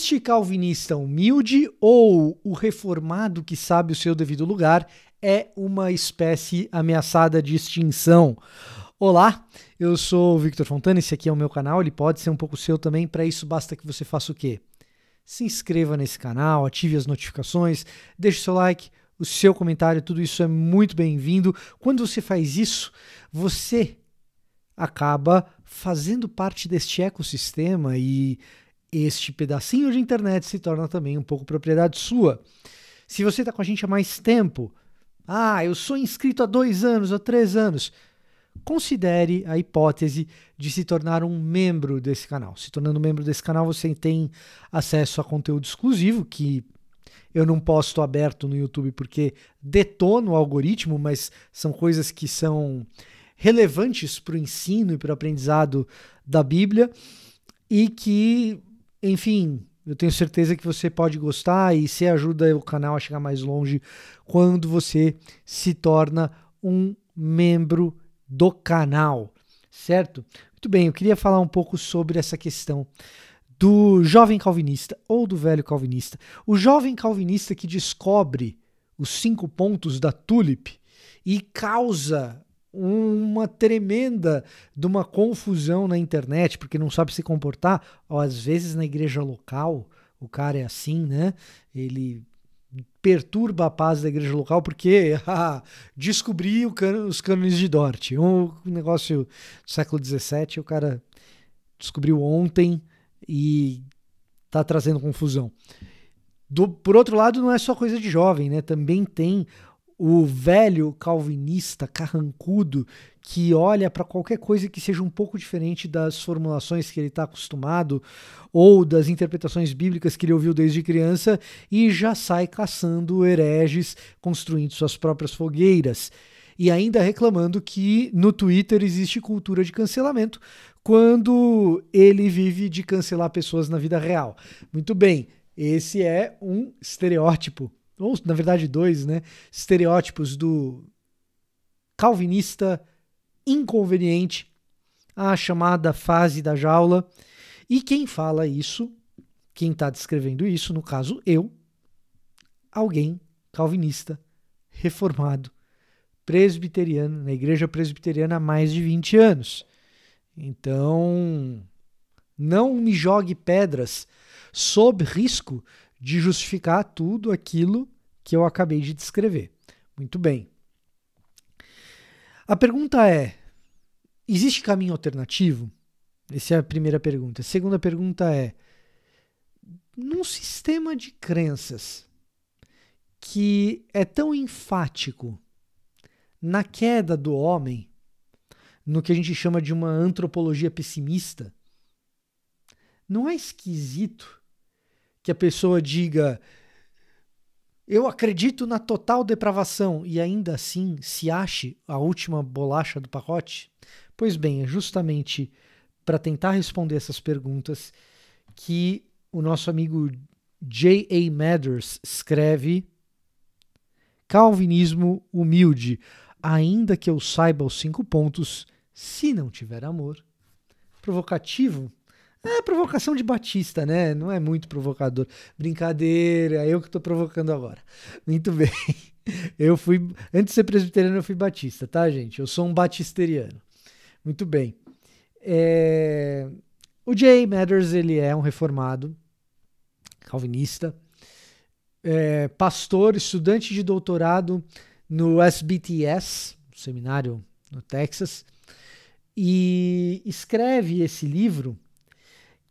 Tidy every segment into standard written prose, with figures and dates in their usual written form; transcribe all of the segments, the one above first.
Este calvinista humilde ou o reformado que sabe o seu devido lugar é uma espécie ameaçada de extinção? Olá, eu sou o Victor Fontana, esse aqui é o meu canal, ele pode ser um pouco seu também, para isso basta que você faça o quê? Se inscreva nesse canal, ative as notificações, deixe o seu like, o seu comentário, tudo isso é muito bem-vindo. Quando você faz isso, você acaba fazendo parte deste ecossistema e este pedacinho de internet se torna também um pouco propriedade sua. Se você está com a gente há mais tempo, eu sou inscrito há 2 anos, há 3 anos, considere a hipótese de se tornar um membro desse canal. Se tornando membro desse canal, você tem acesso a conteúdo exclusivo, que eu não posto aberto no YouTube porque detona o algoritmo, mas são coisas que são relevantes para o ensino e para o aprendizado da Bíblia e que, enfim, eu tenho certeza que você pode gostar e você ajuda o canal a chegar mais longe quando você se torna um membro do canal, certo? Muito bem, eu queria falar um pouco sobre essa questão do jovem calvinista ou do velho calvinista. O jovem calvinista que descobre os 5 pontos da Tulip e causa uma tremenda de uma confusão na internet, porque não sabe se comportar. Às vezes na igreja local o cara é assim, né? Ele perturba a paz da igreja local porque descobri os cânones de Dort, um negócio do século XVII, o cara descobriu ontem e tá trazendo confusão. Por outro lado, não é só coisa de jovem, né? Também tem o velho calvinista carrancudo que olha para qualquer coisa que seja um pouco diferente das formulações que ele está acostumado ou das interpretações bíblicas que ele ouviu desde criança e já sai caçando hereges, construindo suas próprias fogueiras. E ainda reclamando que no Twitter existe cultura de cancelamento quando ele vive de cancelar pessoas na vida real. Muito bem, esse é um estereótipo, ou na verdade 2, né? Estereótipos do calvinista inconveniente, a chamada fase da jaula. E quem fala isso, quem está descrevendo isso, no caso eu, alguém calvinista, reformado, presbiteriano, na igreja presbiteriana há mais de 20 anos. Então, não me jogue pedras sob risco de justificar tudo aquilo que eu acabei de descrever. Muito bem. A pergunta é, existe caminho alternativo? Essa é a primeira pergunta. A segunda pergunta é, num sistema de crenças que é tão enfático na queda do homem, no que a gente chama de uma antropologia pessimista, não é esquisito que a pessoa diga eu acredito na total depravação e ainda assim se ache a última bolacha do pacote? Pois bem, é justamente para tentar responder essas perguntas que o nosso amigo J.A. Mathers escreve Calvinismo Humilde, ainda que eu saiba os 5 pontos, se não tiver amor. Provocativo? É provocação de Batista, né? Não é muito provocador. Brincadeira, eu que estou provocando agora. Muito bem. Antes de ser presbiteriano, eu fui batista, tá, gente? Eu sou um batisteriano. Muito bem. O J. Mathers, ele é um reformado, calvinista, pastor, estudante de doutorado no SBTS, seminário no Texas, e escreve esse livro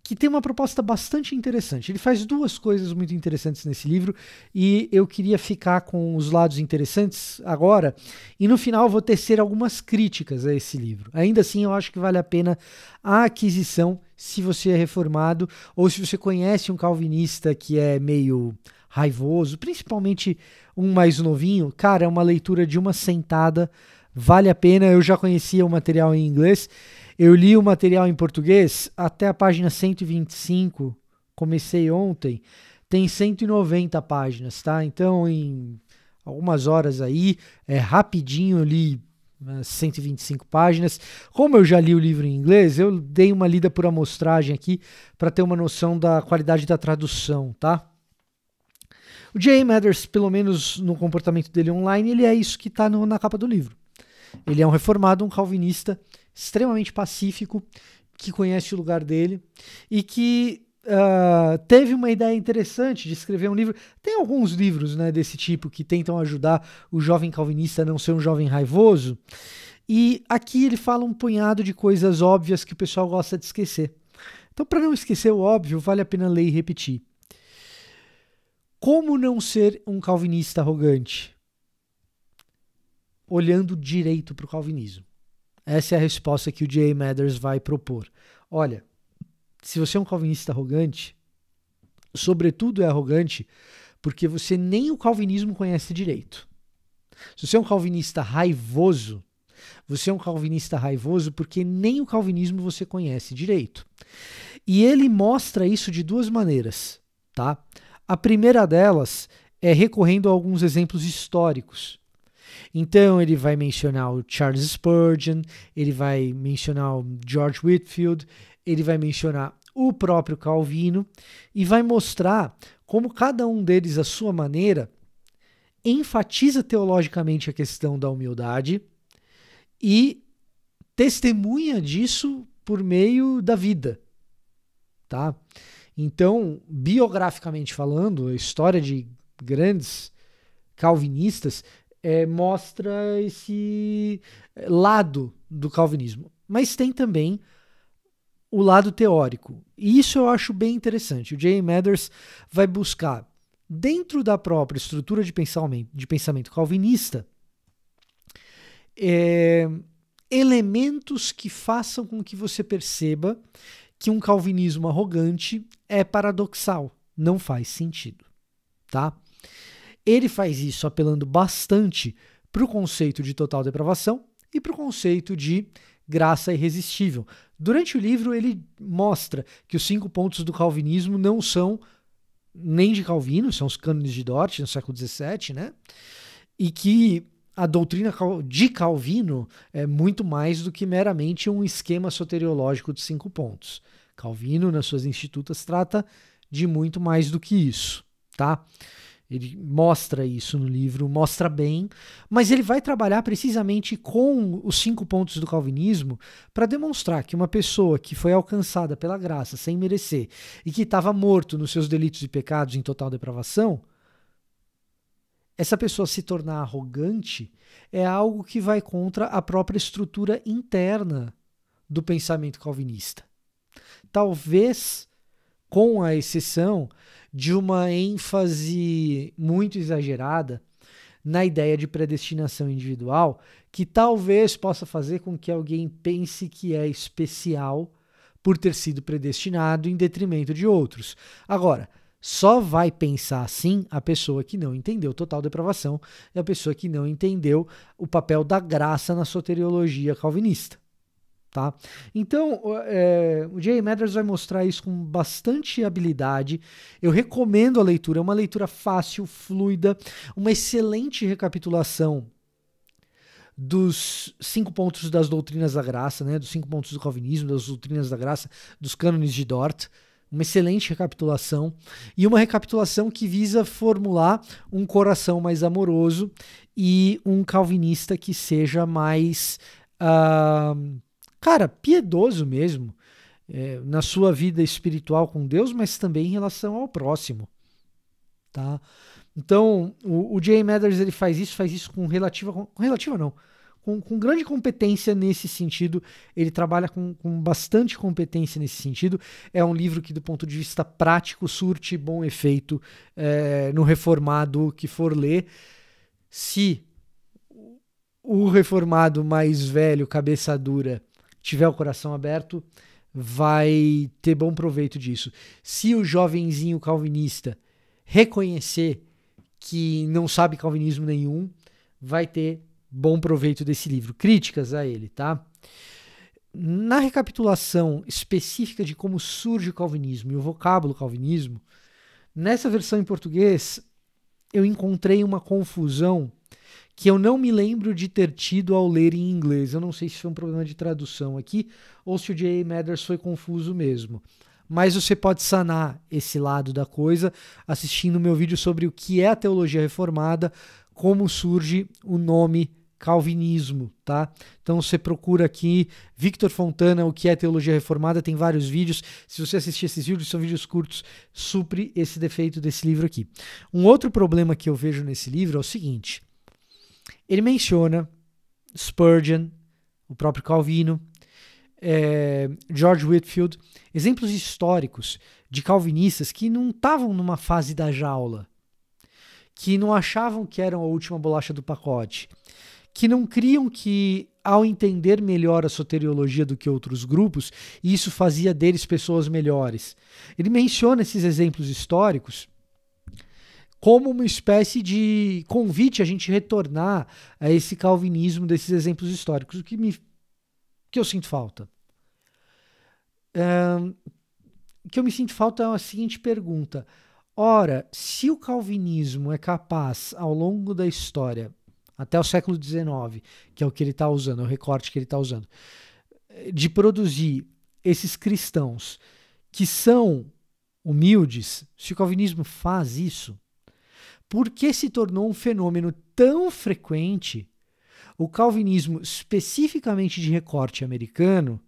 que tem uma proposta bastante interessante. Ele faz 2 coisas muito interessantes nesse livro e eu queria ficar com os lados interessantes agora e no final vou tecer algumas críticas a esse livro. Ainda assim, eu acho que vale a pena a aquisição se você é reformado ou se você conhece um calvinista que é meio raivoso, principalmente um mais novinho. Cara, é uma leitura de uma sentada, vale a pena. Eu já conhecia o material em inglês. Eu li o material em português até a página 125, comecei ontem, tem 190 páginas, tá? Então, em algumas horas aí, rapidinho, eu li 125 páginas. Como eu já li o livro em inglês, eu dei uma lida por amostragem aqui para ter uma noção da qualidade da tradução, tá? O J.A. Mathers, pelo menos no comportamento dele online, ele é isso que está na capa do livro. Ele é um reformado, um calvinista extremamente pacífico, que conhece o lugar dele e que teve uma ideia interessante de escrever um livro. Tem alguns livros, né, desse tipo que tentam ajudar o jovem calvinista a não ser um jovem raivoso. E aqui ele fala um punhado de coisas óbvias que o pessoal gosta de esquecer. Então, para não esquecer o óbvio, vale a pena ler e repetir. Como não ser um calvinista arrogante? Olhando direito para o calvinismo. Essa é a resposta que o J.A. Mathers vai propor. Olha, se você é um calvinista arrogante, sobretudo é arrogante porque você nem o calvinismo conhece direito. Se você é um calvinista raivoso, você é um calvinista raivoso porque nem o calvinismo você conhece direito. E ele mostra isso de duas maneiras, tá? A primeira delas é recorrendo a alguns exemplos históricos. Então ele vai mencionar o Charles Spurgeon, ele vai mencionar o George Whitefield, ele vai mencionar o próprio Calvino e vai mostrar como cada um deles, à sua maneira, enfatiza teologicamente a questão da humildade e testemunha disso por meio da vida, tá? Então, biograficamente falando, a história de grandes calvinistas mostra esse lado do calvinismo. Mas tem também o lado teórico. E isso eu acho bem interessante. O J.A. Mathers vai buscar, dentro da própria estrutura de pensamento calvinista, elementos que façam com que você perceba que um calvinismo arrogante é paradoxal, não faz sentido, tá? Ele faz isso apelando bastante para o conceito de total depravação e para o conceito de graça irresistível. Durante o livro ele mostra que os 5 pontos do calvinismo não são nem de Calvino, são os cânones de Dort no século XVII, né? E que a doutrina de Calvino é muito mais do que meramente um esquema soteriológico de 5 pontos. Calvino, nas suas Institutas, trata de muito mais do que isso, tá? Ele mostra isso no livro, mostra bem, mas ele vai trabalhar precisamente com os 5 pontos do calvinismo para demonstrar que uma pessoa que foi alcançada pela graça sem merecer e que estava morto nos seus delitos e pecados em total depravação, essa pessoa se tornar arrogante é algo que vai contra a própria estrutura interna do pensamento calvinista. Talvez com a exceção de uma ênfase muito exagerada na ideia de predestinação individual, que talvez possa fazer com que alguém pense que é especial por ter sido predestinado em detrimento de outros. Agora, só vai pensar assim a pessoa que não entendeu total depravação e a pessoa que não entendeu o papel da graça na soteriologia calvinista. Tá? Então, o J.A. Mathers vai mostrar isso com bastante habilidade. Eu recomendo a leitura, é uma leitura fácil, fluida, uma excelente recapitulação dos 5 pontos das doutrinas da graça, né? Dos 5 pontos do calvinismo, das doutrinas da graça, dos cânones de Dort. Uma excelente recapitulação e uma recapitulação que visa formular um coração mais amoroso e um calvinista que seja mais piedoso mesmo, na sua vida espiritual com Deus, mas também em relação ao próximo, tá? Então, o J.A. Mathers ele faz isso com grande competência nesse sentido. Ele trabalha com bastante competência nesse sentido. É um livro que, do ponto de vista prático, surte bom efeito no reformado que for ler. Se o reformado mais velho, cabeça dura, tiver o coração aberto, vai ter bom proveito disso. Se o jovenzinho calvinista reconhecer que não sabe calvinismo nenhum, vai ter bom proveito desse livro. Críticas a ele, tá? Na recapitulação específica de como surge o calvinismo e o vocábulo calvinismo, nessa versão em português eu encontrei uma confusão que eu não me lembro de ter tido ao ler em inglês. Eu não sei se foi um problema de tradução aqui ou se o J.A. Mathers foi confuso mesmo. Mas você pode sanar esse lado da coisa assistindo o meu vídeo sobre o que é a teologia reformada, como surge o nome calvinismo, tá? Então você procura aqui Victor Fontana, o que é teologia reformada, tem vários vídeos. Se você assistir esses vídeos, são vídeos curtos, supre esse defeito desse livro aqui. Um outro problema que eu vejo nesse livro é o seguinte: ele menciona Spurgeon, o próprio Calvino, George Whitefield, exemplos históricos de calvinistas que não estavam numa fase da jaula, que não achavam que eram a última bolacha do pacote, que não criam que, ao entender melhor a soteriologia do que outros grupos, isso fazia deles pessoas melhores. Ele menciona esses exemplos históricos como uma espécie de convite a gente retornar a esse calvinismo desses exemplos históricos, o que eu sinto falta. O que eu me sinto falta é a seguinte pergunta. Ora, se o calvinismo é capaz, ao longo da história, até o século XIX, que é o que ele está usando, é o recorte que ele está usando, de produzir esses cristãos que são humildes, se o calvinismo faz isso, por que se tornou um fenômeno tão frequente o calvinismo, especificamente de recorte americano,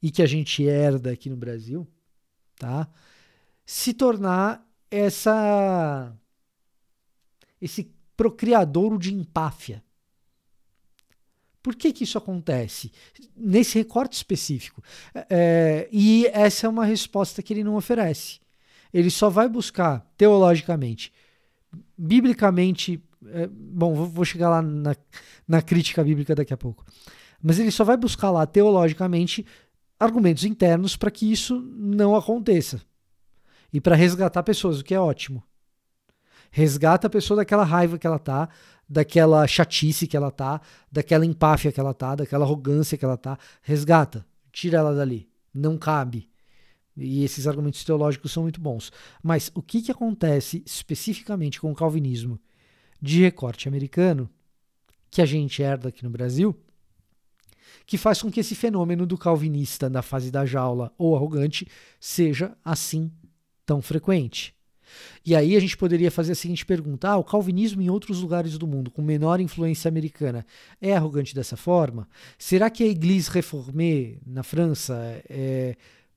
e que a gente herda aqui no Brasil, tá? Se tornar esse procriadouro de empáfia. Por que isso acontece? Nesse recorte específico. E essa é uma resposta que ele não oferece. Ele só vai buscar, teologicamente, biblicamente, vou chegar lá na crítica bíblica daqui a pouco, mas ele só vai buscar lá, teologicamente, argumentos internos para que isso não aconteça. E para resgatar pessoas, o que é ótimo. Resgata a pessoa daquela raiva que ela tá, daquela chatice que ela tá, daquela empáfia que ela tá, daquela arrogância que ela tá. Resgata, tira ela dali. Não cabe. E esses argumentos teológicos são muito bons. Mas o que acontece especificamente com o calvinismo de recorte americano, que a gente herda aqui no Brasil, que faz com que esse fenômeno do calvinista na fase da jaula ou arrogante seja assim tão frequente? E aí a gente poderia fazer a seguinte pergunta: o calvinismo em outros lugares do mundo, com menor influência americana, é arrogante dessa forma? Será que a Église réformée na França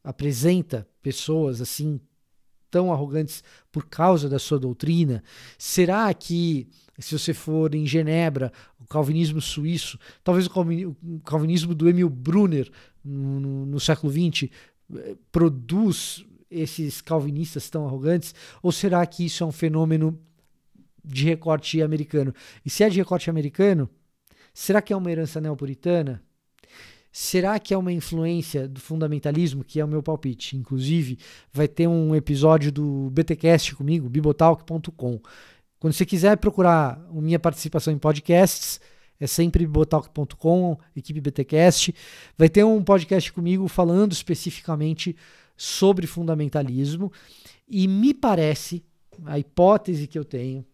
apresenta pessoas assim tão arrogantes por causa da sua doutrina? Será que, se você for em Genebra, o calvinismo suíço, talvez o calvinismo do Emil Brunner no século XX, produz esses calvinistas tão arrogantes? Ou será que isso é um fenômeno de recorte americano? E se é de recorte americano, será que é uma herança neopuritana? Será que é uma influência do fundamentalismo, que é o meu palpite? Inclusive, vai ter um episódio do BTcast comigo, bibotalk.com. Quando você quiser procurar a minha participação em podcasts, é sempre bibotalk.com, equipe BTcast. Vai ter um podcast comigo falando especificamente sobre fundamentalismo, e me parece, a hipótese que eu tenho,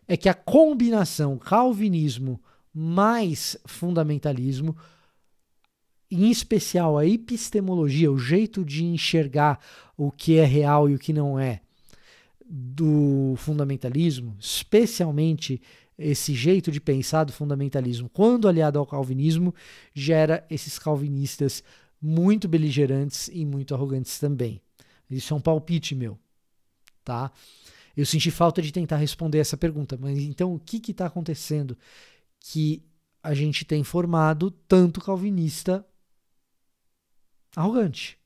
é que a combinação calvinismo mais fundamentalismo, em especial a epistemologia, o jeito de enxergar o que é real e o que não é do fundamentalismo, especialmente esse jeito de pensar do fundamentalismo, quando aliado ao calvinismo, gera esses calvinistas muito beligerantes e muito arrogantes também. Isso é um palpite meu, tá? Eu senti falta de tentar responder essa pergunta, mas então o que está acontecendo que a gente tem formado tanto calvinista arrogante?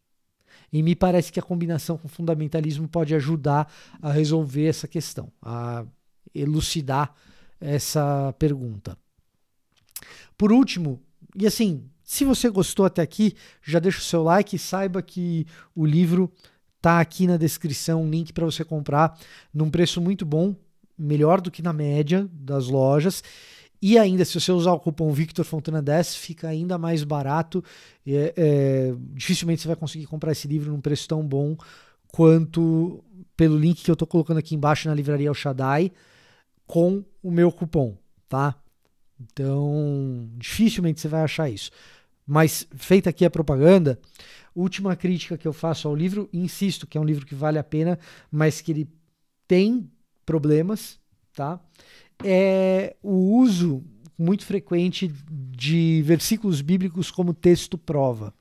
E me parece que a combinação com o fundamentalismo pode ajudar a resolver essa questão, a elucidar essa pergunta. Por último, e assim, se você gostou até aqui, já deixa o seu like e saiba que o livro tá aqui na descrição, um link para você comprar num preço muito bom, melhor do que na média das lojas. E ainda, se você usar o cupom VictorFontana10, fica ainda mais barato. Dificilmente você vai conseguir comprar esse livro num preço tão bom quanto pelo link que eu estou colocando aqui embaixo na livraria El Shaddai com o meu cupom, tá? Então, dificilmente você vai achar isso. Mas, feita aqui a propaganda, última crítica que eu faço ao livro, insisto que é um livro que vale a pena, mas que ele tem problemas, tá? É o uso muito frequente de versículos bíblicos como texto prova.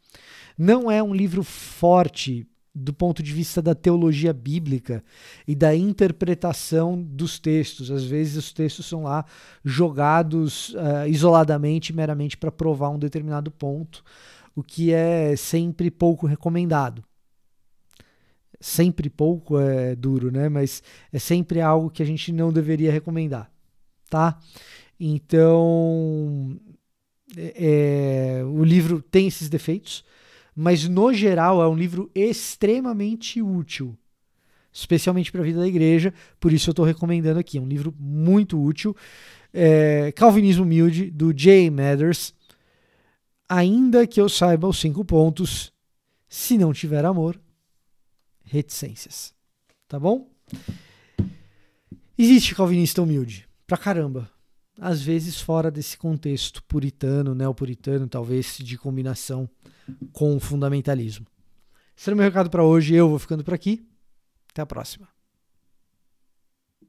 Não é um livro forte do ponto de vista da teologia bíblica e da interpretação dos textos. Às vezes os textos são lá jogados isoladamente, meramente para provar um determinado ponto, o que é sempre pouco recomendado. Sempre pouco é duro, né? Mas é sempre algo que a gente não deveria recomendar, tá? Então, o livro tem esses defeitos, mas no geral é um livro extremamente útil, especialmente para a vida da igreja, por isso eu estou recomendando aqui. É um livro muito útil. Calvinismo Humilde, do J. Mathers. Ainda que eu saiba os 5 pontos, se não tiver amor, reticências. Tá bom? Existe calvinista humilde, pra caramba. Às vezes fora desse contexto puritano, neopuritano, talvez de combinação com o fundamentalismo. Esse era o meu recado para hoje. Eu vou ficando por aqui. Até a próxima.